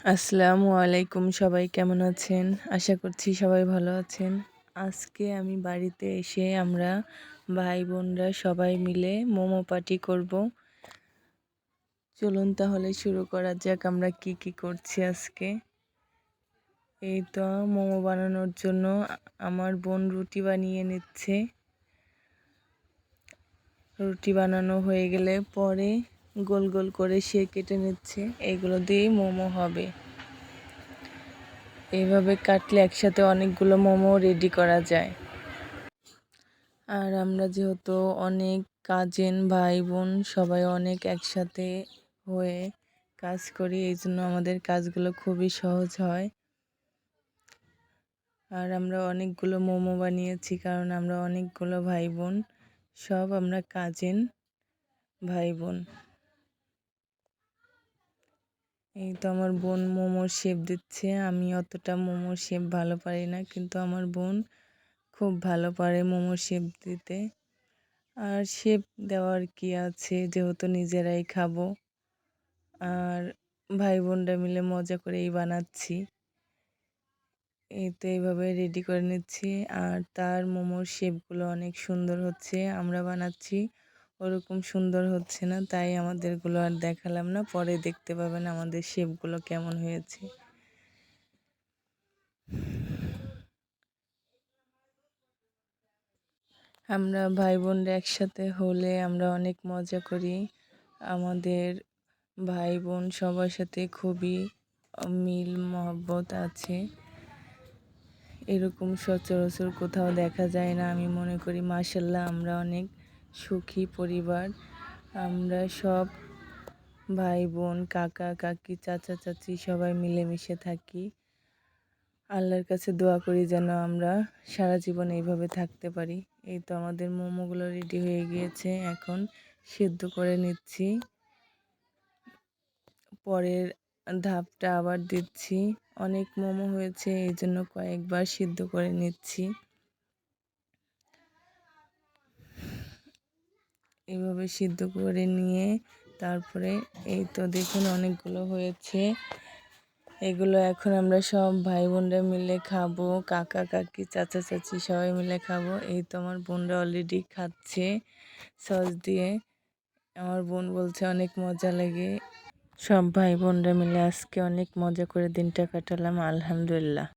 আসসালামু আলাইকুম, সবাই কেমন আছেন? আশা করছি সবাই ভালো আছেন। আজকে আমি বাড়িতে এসে আমরা ভাই বোনরা সবাই মিলে মোমো পার্টি করব। চলুন তাহলে শুরু করা যাক আমরা কি করছি আজকে। এই তো মোমো বানানোর জন্য আমার বোন রুটি বানিয়ে নিচ্ছে। রুটি বানানো হয়ে গেলে পরে গোল গোল করে সে কেটে নিচ্ছে। এগুলো দিয়েই মোমো হবে। এইভাবে কাটলে একসাথে অনেকগুলো মোমো রেডি করা যায়। আর আমরা যেহেতু অনেক কাজিন ভাই বোন সবাই অনেক একসাথে হয়ে কাজ করি, এই জন্য আমাদের কাজগুলো খুবই সহজ হয়। আর আমরা অনেকগুলো মোমো বানিয়েছি কারণ আমরা অনেকগুলো ভাই বোন, সব আমরা কাজিন ভাই বোন। এই তো আমার বোন মোমোর শেপ দিচ্ছে। আমি অতটা মোমোর শেপ ভালো পারি না, কিন্তু আমার বোন খুব ভালো পারে মোমোর শেপ দিতে। আর শেপ দেওয়ার কি আছে, যেহেতু নিজেরাই খাবো আর ভাই বোনরা মিলে মজা করেই বানাচ্ছি। এই তো এইভাবে রেডি করে নিচ্ছি। আর তার মোমোর শেপগুলো অনেক সুন্দর হচ্ছে। আমরা বানাচ্ছি ওরকম সুন্দর হচ্ছে না, তাই আমাদেরগুলো আর দেখালাম না। পরে দেখতে পাবেন আমাদের শেপগুলো কেমন হয়েছে। আমরা ভাই বোনরা একসাথে হলে আমরা অনেক মজা করি। আমাদের ভাই বোন সবার সাথে খুবই মিল মহব্বত আছে। এরকম সচরাচর কোথাও দেখা যায় না। আমি মনে করি মাশাআল্লাহ আমরা অনেক সুখী পরিবার। আমরা সব ভাই বোন কাকা কাকি চাচা চাচি সবাই মিলেমিশে থাকি। আল্লাহর কাছে দোয়া করি যেন আমরা সারা জীবন এইভাবে থাকতে পারি। এই তো আমাদের মোমোগুলো রেডি হয়ে গিয়েছে, এখন সিদ্ধ করে নিচ্ছি। পরের ধাপটা আবার দিচ্ছি। অনেক মোমো হয়েছে, এই জন্য কয়েকবার সিদ্ধ করে নিচ্ছি। এভাবে সিদ্ধ করে নিয়ে তারপরে এই তো দেখুন অনেকগুলো হয়েছে। এগুলো এখন আমরা সব ভাই বোনরা মিলে খাবো, কাকা কাকি চাচা চাচি সবাই মিলে খাবো। এই তো আমার বোনরা অলরেডি খাচ্ছে সস দিয়ে। আমার বোন বলছে অনেক মজা লাগে। সব ভাই বোনরা মিলে আজকে অনেক মজা করে দিনটা কাটালাম, আলহামদুলিল্লাহ।